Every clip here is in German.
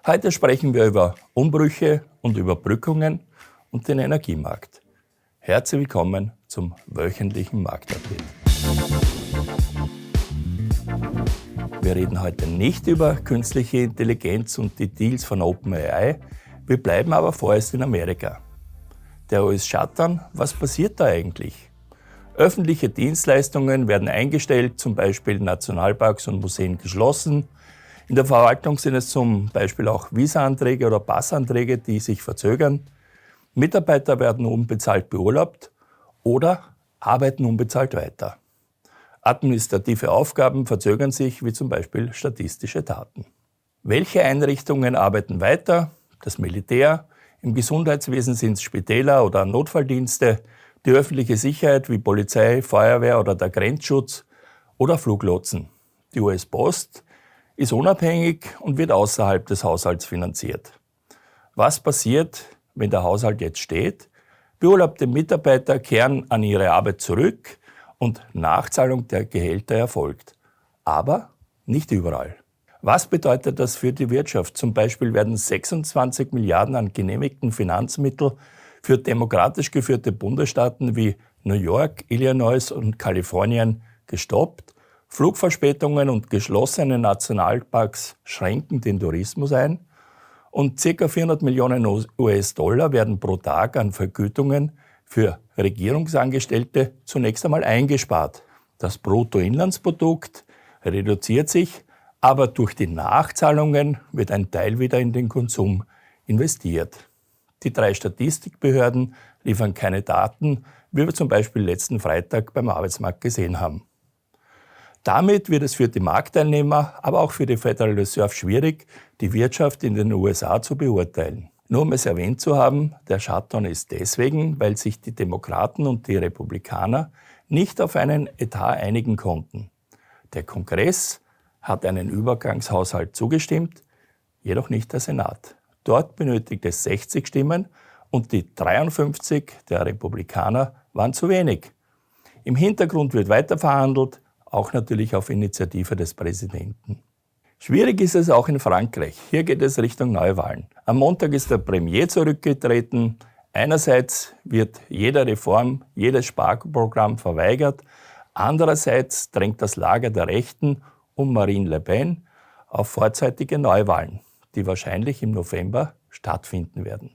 Heute sprechen wir über Umbrüche und Überbrückungen und den Energiemarkt. Herzlich willkommen zum wöchentlichen Marktupdate. Wir reden heute nicht über künstliche Intelligenz und die Deals von OpenAI, wir bleiben aber vorerst in Amerika. Der US-Shutdown, was passiert da eigentlich? Öffentliche Dienstleistungen werden eingestellt, zum Beispiel Nationalparks und Museen geschlossen. In der Verwaltung sind es zum Beispiel auch Visa-Anträge oder Passanträge, die sich verzögern. Mitarbeiter werden unbezahlt beurlaubt oder arbeiten unbezahlt weiter. Administrative Aufgaben verzögern sich, wie zum Beispiel statistische Daten. Welche Einrichtungen arbeiten weiter? Das Militär, im Gesundheitswesen sind es Spitäler oder Notfalldienste, die öffentliche Sicherheit wie Polizei, Feuerwehr oder der Grenzschutz oder Fluglotsen. Die US-Post ist unabhängig und wird außerhalb des Haushalts finanziert. Was passiert, wenn der Haushalt jetzt steht? Beurlaubte Mitarbeiter kehren an ihre Arbeit zurück und Nachzahlung der Gehälter erfolgt. Aber nicht überall. Was bedeutet das für die Wirtschaft? Zum Beispiel werden 26 Milliarden an genehmigten Finanzmitteln für demokratisch geführte Bundesstaaten wie New York, Illinois und Kalifornien gestoppt. Flugverspätungen und geschlossene Nationalparks schränken den Tourismus ein. Und ca. 400 Millionen US-Dollar werden pro Tag an Vergütungen für Regierungsangestellte zunächst einmal eingespart. Das Bruttoinlandsprodukt reduziert sich, aber durch die Nachzahlungen wird ein Teil wieder in den Konsum investiert. Die 3 Statistikbehörden liefern keine Daten, wie wir zum Beispiel letzten Freitag beim Arbeitsmarkt gesehen haben. Damit wird es für die Marktteilnehmer, aber auch für die Federal Reserve schwierig, die Wirtschaft in den USA zu beurteilen. Nur um es erwähnt zu haben, der Shutdown ist deswegen, weil sich die Demokraten und die Republikaner nicht auf einen Etat einigen konnten. Der Kongress hat einen Übergangshaushalt zugestimmt, jedoch nicht der Senat. Dort benötigt es 60 Stimmen und die 53 der Republikaner waren zu wenig. Im Hintergrund wird weiter verhandelt, auch natürlich auf Initiative des Präsidenten. Schwierig ist es auch in Frankreich. Hier geht es Richtung Neuwahlen. Am Montag ist der Premier zurückgetreten. Einerseits wird jede Reform, jedes Sparprogramm verweigert. Andererseits drängt das Lager der Rechten um Marine Le Pen auf vorzeitige Neuwahlen, die wahrscheinlich im November stattfinden werden.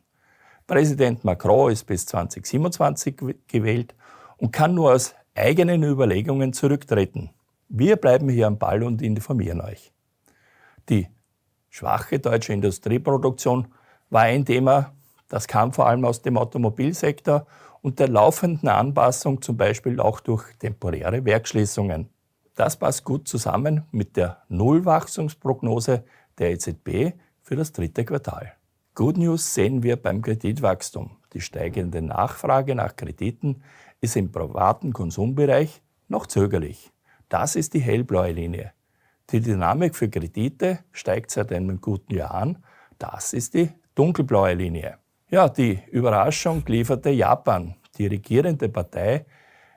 Präsident Macron ist bis 2027 gewählt und kann nur aus eigenen Überlegungen zurücktreten. Wir bleiben hier am Ball und informieren euch. Die schwache deutsche Industrieproduktion war ein Thema, das kam vor allem aus dem Automobilsektor und der laufenden Anpassung, zum Beispiel auch durch temporäre Werksschließungen. Das passt gut zusammen mit der Nullwachstumsprognose der EZB für das 3. Quartal. Good News sehen wir beim Kreditwachstum. Die steigende Nachfrage nach Krediten ist im privaten Konsumbereich noch zögerlich. Das ist die hellblaue Linie. Die Dynamik für Kredite steigt seit einem guten Jahr an. Das ist die dunkelblaue Linie. Ja, die Überraschung lieferte Japan. Die regierende Partei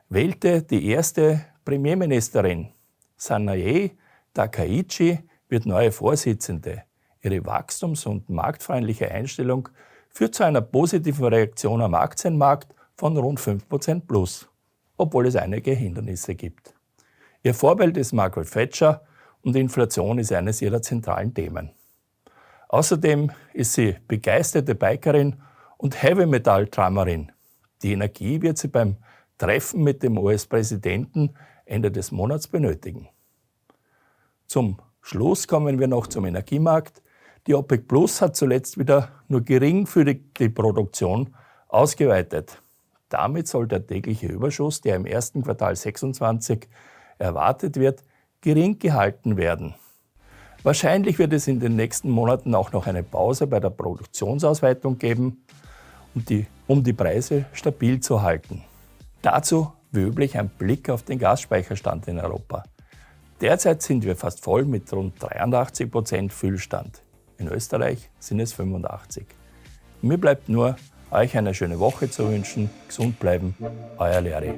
wählte die erste Premierministerin. Sanae Takaichi wird neue Vorsitzende. Ihre wachstums- und marktfreundliche Einstellung führt zu einer positiven Reaktion am Aktienmarkt von rund 5% plus, obwohl es einige Hindernisse gibt. Ihr Vorbild ist Margaret Thatcher und Inflation ist eines ihrer zentralen Themen. Außerdem ist sie begeisterte Bikerin und Heavy-Metal-Drummerin. Die Energie wird sie beim Treffen mit dem US-Präsidenten Ende des Monats benötigen. Zum Schluss kommen wir noch zum Energiemarkt. Die OPEC Plus hat zuletzt wieder nur geringfügig die Produktion ausgeweitet. Damit soll der tägliche Überschuss, der im 1. Quartal 26 erwartet wird, gering gehalten werden. Wahrscheinlich wird es in den nächsten Monaten auch noch eine Pause bei der Produktionsausweitung geben, um die Preise stabil zu halten. Dazu wie üblich ein Blick auf den Gasspeicherstand in Europa. Derzeit sind wir fast voll mit rund 83% Füllstand. In Österreich sind es 85%. Mir bleibt nur, euch eine schöne Woche zu wünschen. Gesund bleiben, euer Larry.